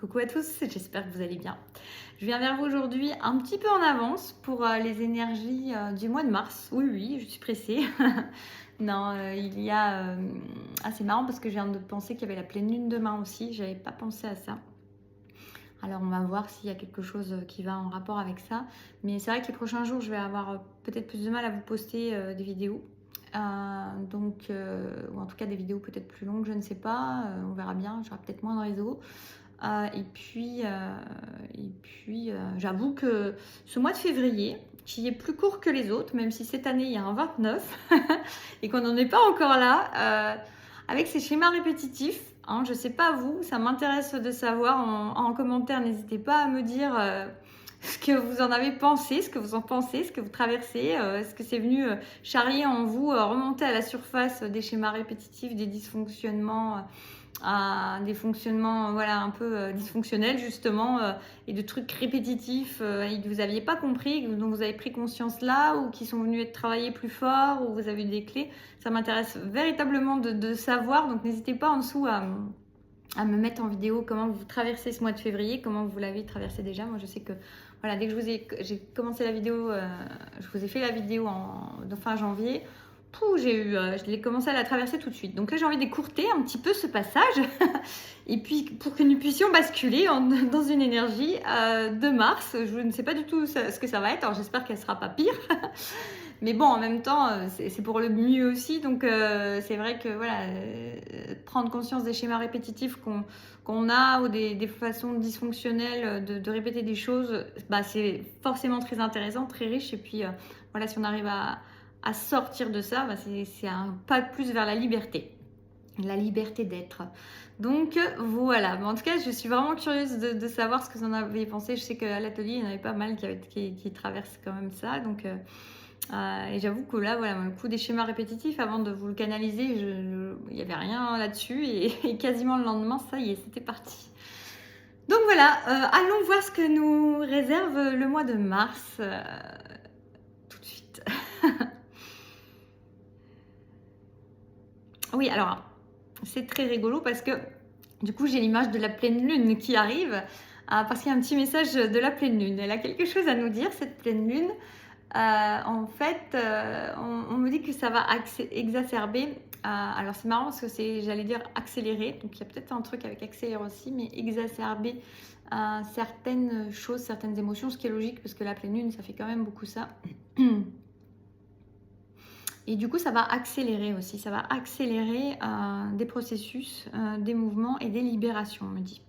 Coucou à tous, j'espère que vous allez bien. Je viens vers vous aujourd'hui un petit peu en avance pour les énergies du mois de mars. Oui, oui, je suis pressée. Non, c'est marrant parce que je viens de penser qu'il y avait la pleine lune demain aussi. J'avais pas pensé à ça. Alors on va voir s'il y a quelque chose qui va en rapport avec ça. Mais c'est vrai que les prochains jours, je vais avoir peut-être plus de mal à vous poster des vidéos. Ou en tout cas des vidéos peut-être plus longues, je ne sais pas. On verra bien, j'aurai peut-être moins de réseau. J'avoue que ce mois de février, qui est plus court que les autres, même si cette année il y a un 29 et qu'on n'en est pas encore là, avec ces schémas répétitifs, hein, je sais pas vous, ça m'intéresse de savoir en commentaire, n'hésitez pas à me dire ce que vous en avez pensé, ce que vous en pensez, ce que vous traversez, est-ce que c'est venu charrier en vous, remonter à la surface des schémas répétitifs, des dysfonctionnements à des fonctionnements voilà, un peu dysfonctionnels justement et de trucs répétitifs et que vous n'aviez pas compris, dont vous avez pris conscience là ou qui sont venus être travaillés plus fort ou vous avez eu des clés. Ça m'intéresse véritablement de savoir, donc n'hésitez pas en dessous à me mettre en vidéo comment vous traversez ce mois de février, comment vous l'avez traversé déjà. Moi je sais que voilà, dès que j'ai commencé la vidéo, je vous ai fait la vidéo de fin janvier. Je l'ai commencé à la traverser tout de suite. Donc là, j'ai envie d'écourter un petit peu ce passage. Et puis, pour que nous puissions basculer dans une énergie de Mars. Je ne sais pas du tout ce que ça va être. Alors, j'espère qu'elle ne sera pas pire. Mais bon, en même temps, c'est pour le mieux aussi. Donc, c'est vrai que voilà, prendre conscience des schémas répétitifs qu'on a ou des façons dysfonctionnelles de répéter des choses, bah, c'est forcément très intéressant, très riche. Et puis, voilà, si on arrive à sortir de ça, bah c'est un pas de plus vers la liberté d'être. Donc voilà, mais en tout cas je suis vraiment curieuse de savoir ce que vous en avez pensé. Je sais qu'à l'atelier il y en avait pas mal qui traversent quand même ça, donc et j'avoue que là voilà, le coup des schémas répétitifs, avant de vous le canaliser, il n'y avait rien là-dessus et quasiment le lendemain ça y est, c'était parti. Donc voilà, allons voir ce que nous réserve le mois de mars tout de suite. Oui, alors, c'est très rigolo parce que du coup, j'ai l'image de la pleine lune qui arrive parce qu'il y a un petit message de la pleine lune. Elle a quelque chose à nous dire, cette pleine lune. En fait, on me dit que ça va exacerber. Alors, c'est marrant parce que j'allais dire accélérer. Donc, il y a peut-être un truc avec accélérer aussi, mais exacerber certaines choses, certaines émotions, ce qui est logique parce que la pleine lune, ça fait quand même beaucoup ça. Et du coup, ça va accélérer aussi, ça va accélérer des processus, des mouvements et des libérations, on me dit.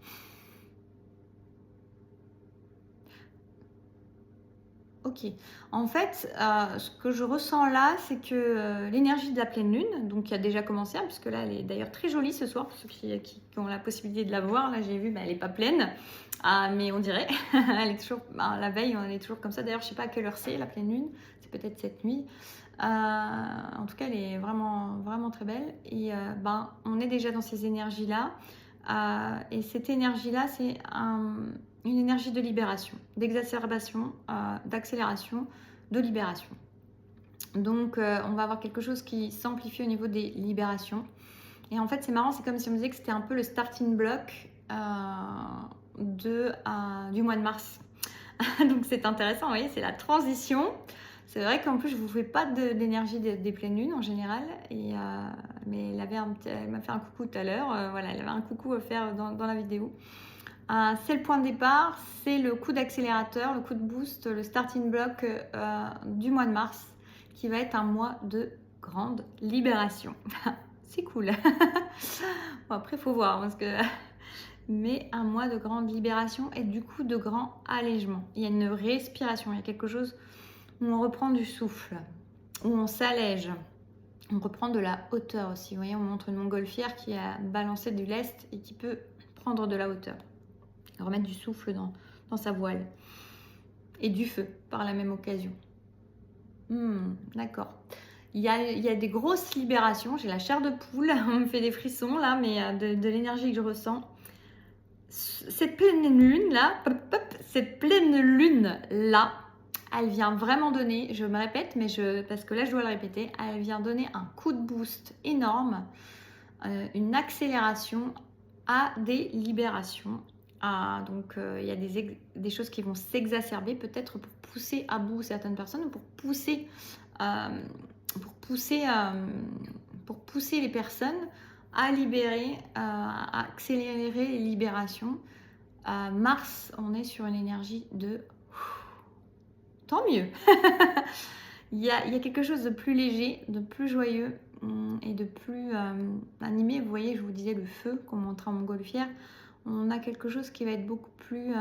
Ok. En fait, ce que je ressens là, c'est que l'énergie de la pleine lune, donc qui a déjà commencé, hein, puisque là, elle est d'ailleurs très jolie ce soir, pour ceux qui ont la possibilité de la voir. Là, j'ai vu, bah, elle n'est pas pleine, mais on dirait, elle est toujours, bah, la veille, on est toujours comme ça. D'ailleurs, je ne sais pas à quelle heure c'est la pleine lune, c'est peut-être cette nuit. En tout cas, elle est vraiment, vraiment très belle. Et ben, on est déjà dans ces énergies-là. Et cette énergie-là, c'est une énergie de libération, d'exacerbation, d'accélération, de libération. Donc, on va avoir quelque chose qui s'amplifie au niveau des libérations. Et en fait, c'est marrant, c'est comme si on disait que c'était un peu le starting block du mois de mars. Donc, c'est intéressant, vous voyez, c'est la transition. C'est vrai qu'en plus, je ne vous fais pas d'énergie des pleines lunes en général. Mais elle m'a fait un coucou tout à l'heure. Voilà, elle avait un coucou à faire dans la vidéo. C'est le point de départ, c'est le coup d'accélérateur, le coup de boost, le starting block du mois de mars qui va être un mois de grande libération. C'est cool. Bon, après, il faut voir parce que... Mais un mois de grande libération et du coup de grand allègement. Il y a une respiration, il y a quelque chose où on reprend du souffle, où on s'allège. On reprend de la hauteur aussi. Vous voyez, on montre une montgolfière qui a balancé du lest et qui peut prendre de la hauteur. Remettre du souffle dans sa voile. Et du feu, par la même occasion. D'accord. Il y a des grosses libérations. J'ai la chair de poule. On me fait des frissons là, mais de l'énergie que je ressens. Cette pleine lune là, elle vient vraiment donner, je me répète, parce que là je dois le répéter, elle vient donner un coup de boost énorme, une accélération à des libérations, Donc, il y a des choses qui vont s'exacerber, peut-être pour pousser à bout certaines personnes, euh, pour pousser, euh, pour pousser les personnes à libérer, à accélérer les libérations. Mars, on est sur une énergie de tant mieux. Il y a quelque chose de plus léger, de plus joyeux et de plus animé. Vous voyez, je vous disais le feu qu'on montre en montgolfière. On a quelque chose qui va être beaucoup plus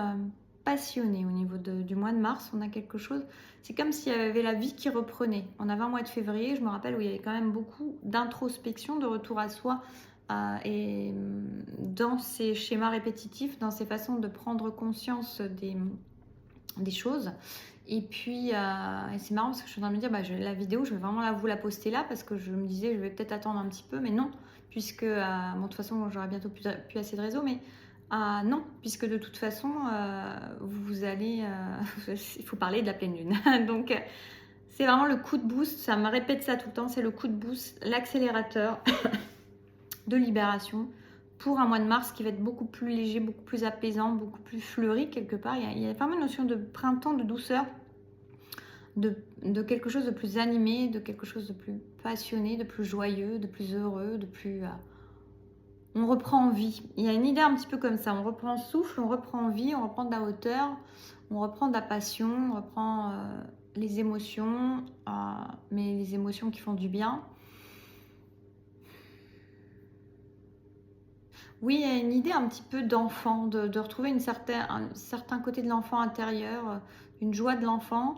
passionné au niveau du mois de mars. On a quelque chose, c'est comme s'il y avait la vie qui reprenait. On avait un mois de février, je me rappelle, où il y avait quand même beaucoup d'introspection, de retour à soi. Et dans ces schémas répétitifs, dans ces façons de prendre conscience des choses. Et puis, et c'est marrant parce que je suis en train de me dire, la vidéo, je vais vraiment vous la poster là parce que je me disais, je vais peut-être attendre un petit peu, mais non, puisque, bon, de toute façon, j'aurai bientôt plus assez de réseau, mais non, puisque de toute façon, vous allez, il faut parler de la pleine lune. Donc, c'est vraiment le coup de boost, ça me répète ça tout le temps, c'est le coup de boost, l'accélérateur de libération pour un mois de mars qui va être beaucoup plus léger, beaucoup plus apaisant, beaucoup plus fleuri quelque part. Il y a vraiment une notion de printemps, de douceur, de quelque chose de plus animé, de quelque chose de plus passionné, de plus joyeux, de plus heureux, de plus... on reprend en vie. Il y a une idée un petit peu comme ça. On reprend souffle, on reprend en vie, on reprend de la hauteur, on reprend de la passion, on reprend les émotions, mais les émotions qui font du bien. Oui, il y a une idée un petit peu d'enfant, de retrouver un certain côté de l'enfant intérieur, d'une joie de l'enfant,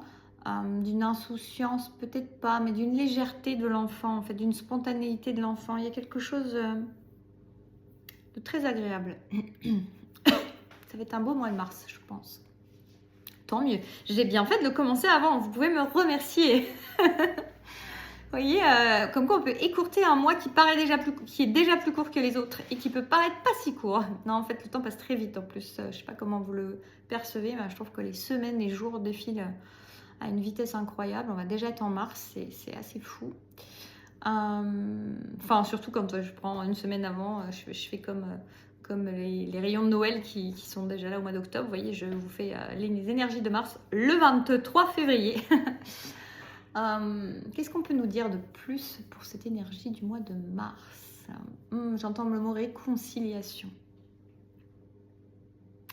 d'une insouciance, peut-être pas, mais d'une légèreté de l'enfant, en fait, d'une spontanéité de l'enfant. Il y a quelque chose de très agréable. Ça va être un beau mois de mars, je pense. Tant mieux. J'ai bien fait de le commencer avant. Vous pouvez me remercier. Vous voyez, comme quoi on peut écourter un mois qui est déjà plus court que les autres et qui peut paraître pas si court. Non, en fait, le temps passe très vite en plus. Je sais pas comment vous le percevez, mais je trouve que les semaines, les jours défilent à une vitesse incroyable. On va déjà être en mars, c'est assez fou. Enfin, surtout quand je prends une semaine avant, je fais comme les rayons de Noël qui sont déjà là au mois d'octobre. Vous voyez, je vous fais les énergies de mars le 23 février. Qu'est-ce qu'on peut nous dire de plus pour cette énergie du mois de mars? J'entends le mot réconciliation.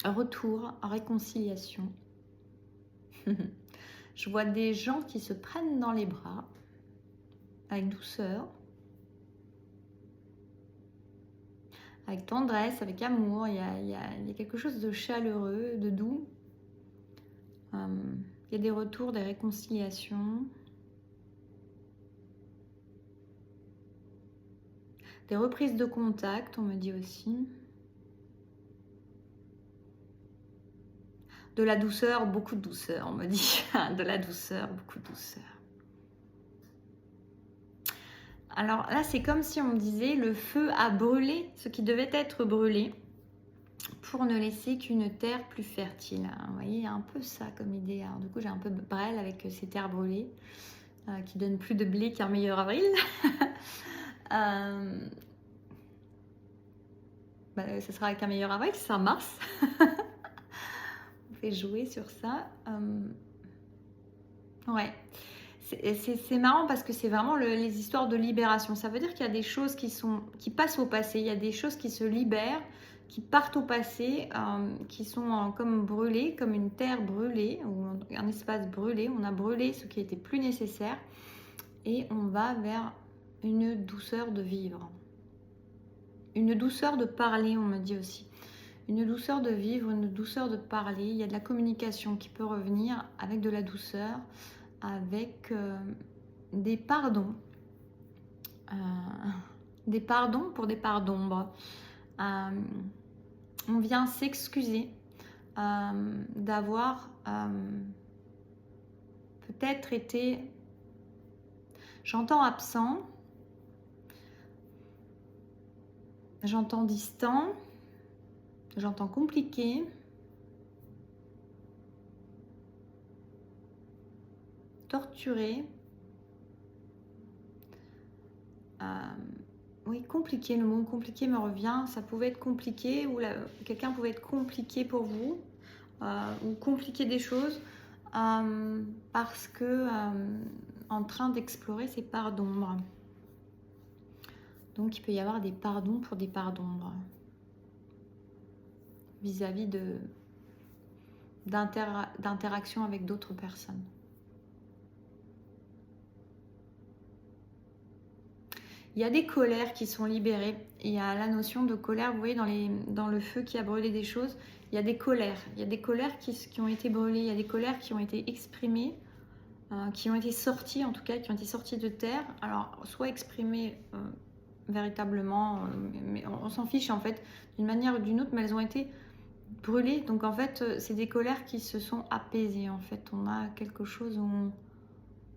Retour, réconciliation. Je vois des gens qui se prennent dans les bras avec douceur, avec tendresse, avec amour. Il y a quelque chose de chaleureux, de doux. Il y a des retours, des réconciliations. Des reprises de contact, on me dit aussi. De la douceur, beaucoup de douceur, on me dit. De la douceur, beaucoup de douceur. Alors là, c'est comme si on me disait le feu a brûlé ce qui devait être brûlé pour ne laisser qu'une terre plus fertile. Vous voyez, il y a un peu ça comme idée. Alors, du coup, j'ai un peu Brel avec ces terres brûlées qui donnent plus de blé qu'un meilleur avril. Ce sera avec un meilleur avril, c'est un mars. On fait jouer sur ça. Ouais. C'est marrant parce que c'est vraiment les histoires de libération. Ça veut dire qu'il y a des choses qui passent au passé. Il y a des choses qui se libèrent, qui partent au passé, qui sont comme brûlées, comme une terre brûlée ou un espace brûlé. On a brûlé ce qui était plus nécessaire et on va vers une douceur de vivre. Une douceur de parler, on me dit aussi. Une douceur de vivre, une douceur de parler. Il y a de la communication qui peut revenir avec de la douceur, avec des pardons. Des pardons pour des parts d'ombre. On vient s'excuser d'avoir peut-être été, j'entends absent, j'entends distant, j'entends compliqué, torturé. Oui, compliqué, le mot compliqué me revient. Ça pouvait être compliqué ou quelqu'un pouvait être compliqué pour vous ou compliquer des choses parce que en train d'explorer ses parts d'ombre. Donc il peut y avoir des pardons pour des parts d'ombre vis-à-vis d'interaction avec d'autres personnes. Il y a des colères qui sont libérées. Il y a la notion de colère, vous voyez, dans le feu qui a brûlé des choses, il y a des colères. Il y a des colères qui ont été brûlées, il y a des colères qui ont été exprimées, qui ont été sorties, en tout cas, qui ont été sorties de terre. Alors, soit exprimées véritablement, mais on s'en fiche en fait, d'une manière ou d'une autre, mais elles ont été brûlées. Donc, en fait, c'est des colères qui se sont apaisées. En fait, on a quelque chose où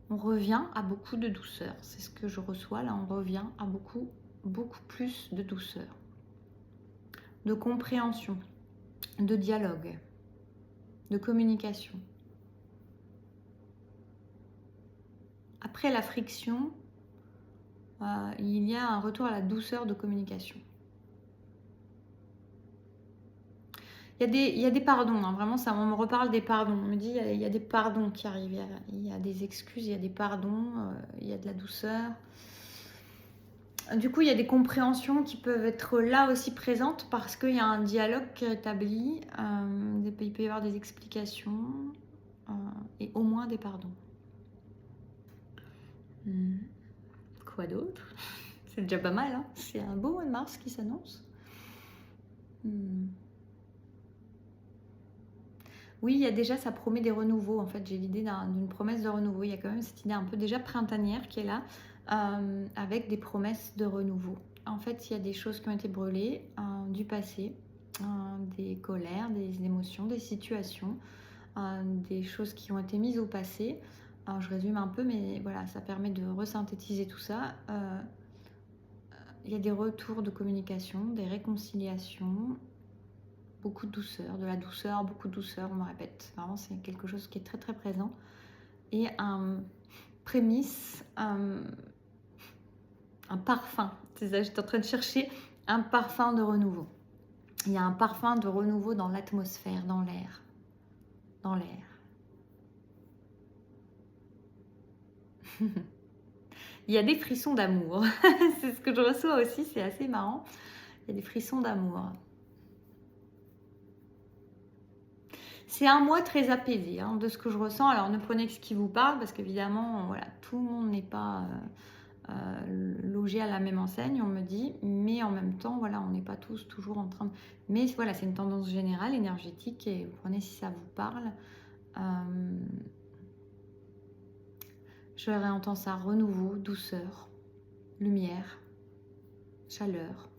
on revient à beaucoup de douceur. C'est ce que je reçois là, on revient à beaucoup plus de douceur, de compréhension, de dialogue, de communication. Après la friction, il y a un retour à la douceur de communication. Il y a des pardons, hein, vraiment, ça, on me reparle des pardons. On me dit il y a des pardons qui arrivent, il y a des excuses, il y a des pardons, il y a de la douceur. Du coup, il y a des compréhensions qui peuvent être là aussi présentes parce qu'il y a un dialogue qui est établi, il peut y avoir des explications et au moins des pardons. Quoi d'autre? C'est déjà pas mal, hein. C'est un beau mois de mars qui s'annonce. Oui, il y a déjà, ça promet des renouveaux. En fait, j'ai l'idée d'une promesse de renouveau. Il y a quand même cette idée un peu déjà printanière qui est là, avec des promesses de renouveau. En fait, il y a des choses qui ont été brûlées du passé, des colères, des émotions, des situations, des choses qui ont été mises au passé. Alors, je résume un peu, mais voilà, ça permet de resynthétiser tout ça. Il y a des retours de communication, des réconciliations, beaucoup de douceur, de la douceur, beaucoup de douceur, on me répète. Vraiment, c'est quelque chose qui est très très présent. Et un prémisse, un parfum. C'est ça, j'étais en train de chercher un parfum de renouveau. Il y a un parfum de renouveau dans l'atmosphère, dans l'air. Dans l'air. Il y a des frissons d'amour. C'est ce que je reçois aussi, c'est assez marrant. Il y a des frissons d'amour. C'est un mois très apaisé hein, de ce que je ressens. Alors ne prenez que ce qui vous parle parce qu'évidemment, voilà, tout le monde n'est pas logé à la même enseigne, on me dit. Mais en même temps, voilà, on n'est pas tous toujours en train de... Mais voilà, c'est une tendance générale, énergétique. Et vous prenez si ça vous parle. Je réentends ça, renouveau, douceur, lumière, chaleur.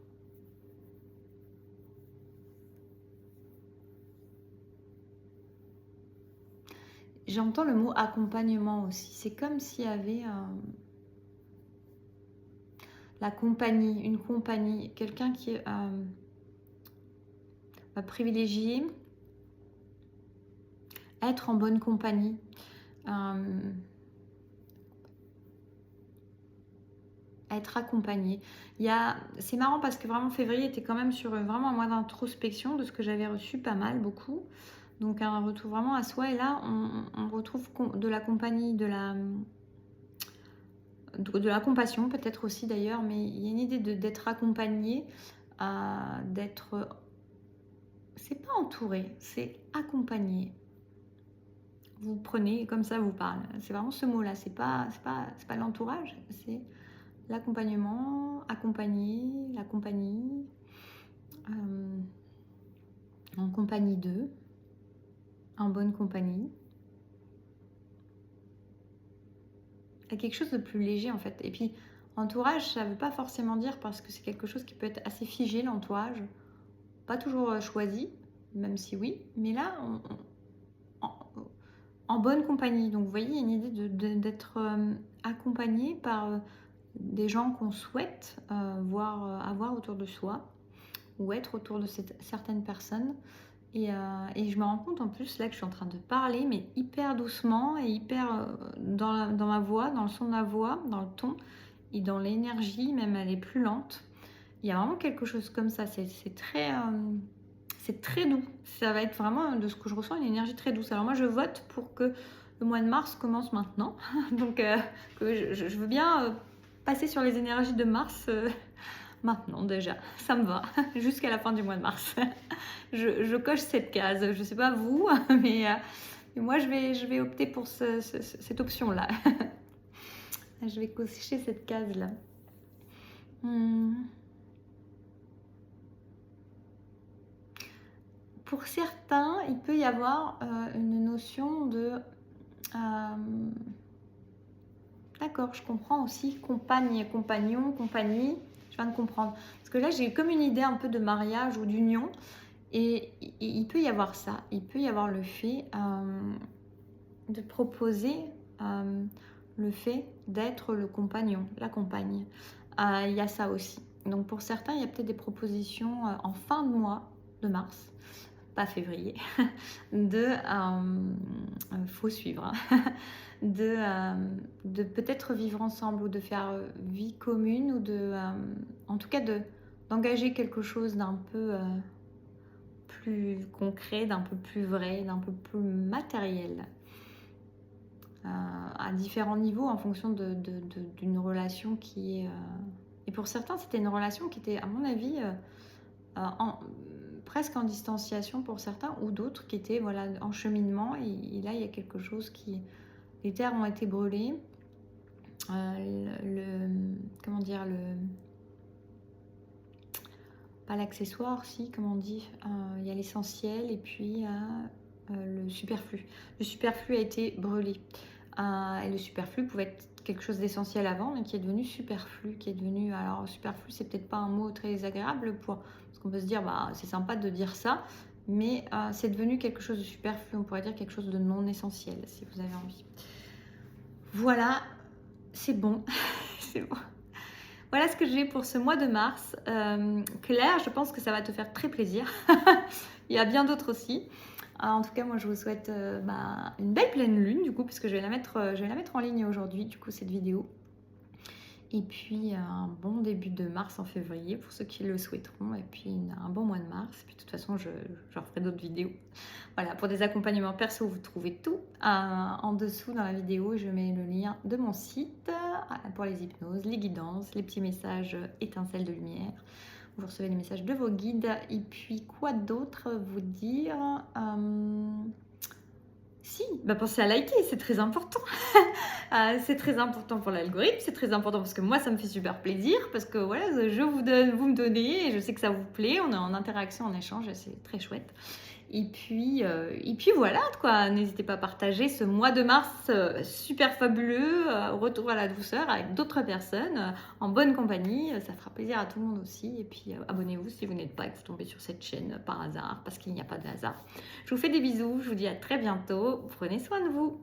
J'entends le mot accompagnement aussi. C'est comme s'il y avait la compagnie, une compagnie, quelqu'un qui va privilégier être en bonne compagnie. Être accompagné. C'est marrant parce que vraiment février était quand même sur vraiment un mois d'introspection de ce que j'avais reçu pas mal, beaucoup. Donc un retour vraiment à soi. Et là, on retrouve de la compagnie, de la compassion peut-être aussi d'ailleurs, mais il y a une idée d'être accompagné, d'être... C'est pas entouré, c'est accompagné. Vous prenez comme ça vous parle. C'est vraiment ce mot-là. C'est pas l'entourage, c'est l'accompagnement, accompagner, la compagnie, en compagnie d'eux, en bonne compagnie. Il y a quelque chose de plus léger en fait. Et puis entourage, ça ne veut pas forcément dire parce que c'est quelque chose qui peut être assez figé, l'entourage, pas toujours choisi, même si oui, mais là en bonne compagnie. Donc vous voyez, il y a une idée d'être accompagné par des gens qu'on souhaite avoir autour de soi ou être autour de certaines personnes. Et je me rends compte en plus là que je suis en train de parler, mais hyper doucement et hyper dans ma voix, dans le son de ma voix, dans le ton. et dans l'énergie, même elle est plus lente. Il y a vraiment quelque chose comme ça, c'est très doux. Ça va être vraiment, de ce que je ressens, une énergie très douce. Alors moi, je vote pour que le mois de mars commence maintenant. Donc, je veux bien passer sur les énergies de mars maintenant déjà. Ça me va, jusqu'à la fin du mois de mars. Je coche cette case. Je ne sais pas vous, mais moi, je vais opter pour cette option-là. Je vais cocher cette case-là. Pour certains, il peut y avoir une notion de... D'accord, je comprends aussi compagne, compagnon, compagnie. Je viens de comprendre. Parce que là, j'ai comme une idée un peu de mariage ou d'union. Et il peut y avoir ça. Il peut y avoir le fait de proposer le fait d'être le compagnon, la compagne. Il y a ça aussi. Donc pour certains, il y a peut-être des propositions en fin de mois de mars, pas février, de faut suivre, hein, de peut-être vivre ensemble ou de faire vie commune ou en tout cas d'engager quelque chose d'un peu plus concret, d'un peu plus vrai, d'un peu plus matériel. À différents niveaux en fonction d'une relation qui est... Et pour certains, c'était une relation qui était, à mon avis, presque en distanciation pour certains, ou d'autres qui étaient voilà, en cheminement. Et là, il y a quelque chose qui... Les terres ont été brûlées. Comment dire, pas l'accessoire, si, comment on dit, il y a l'essentiel et puis le superflu. Le superflu a été brûlé. Et le superflu pouvait être quelque chose d'essentiel avant, mais qui est devenu superflu, qui est devenu... Alors, superflu, c'est peut-être pas un mot très agréable parce qu'on peut se dire, bah, c'est sympa de dire ça, mais c'est devenu quelque chose de superflu, on pourrait dire quelque chose de non essentiel, si vous avez envie. Voilà, c'est bon, c'est bon. Voilà ce que j'ai pour ce mois de mars. Claire, je pense que ça va te faire très plaisir. Il y a bien d'autres aussi. En tout cas, moi, je vous souhaite une belle pleine lune, du coup, puisque je vais la mettre en ligne aujourd'hui, du coup, cette vidéo. Et puis, un bon début de mars en février, pour ceux qui le souhaiteront. Et puis, un bon mois de mars. Et puis, de toute façon, je referai d'autres vidéos. Voilà, pour des accompagnements perso, vous trouvez tout en dessous dans la vidéo. Je mets le lien de mon site pour les hypnoses, les guidances, les petits messages étincelles de lumière. Vous recevez les messages de vos guides. Et puis, quoi d'autre vous dire Si, pensez à liker, c'est très important. C'est très important pour l'algorithme, c'est très important parce que moi, ça me fait super plaisir. Parce que voilà, vous me donnez et je sais que ça vous plaît. On est en interaction, en échange, c'est très chouette. Et puis voilà, quoi. N'hésitez pas à partager ce mois de mars super fabuleux, retour à la douceur avec d'autres personnes, en bonne compagnie. Ça fera plaisir à tout le monde aussi. Et puis abonnez-vous si vous n'êtes pas et que vous tombez sur cette chaîne par hasard, parce qu'il n'y a pas de hasard. Je vous fais des bisous, je vous dis à très bientôt. Prenez soin de vous.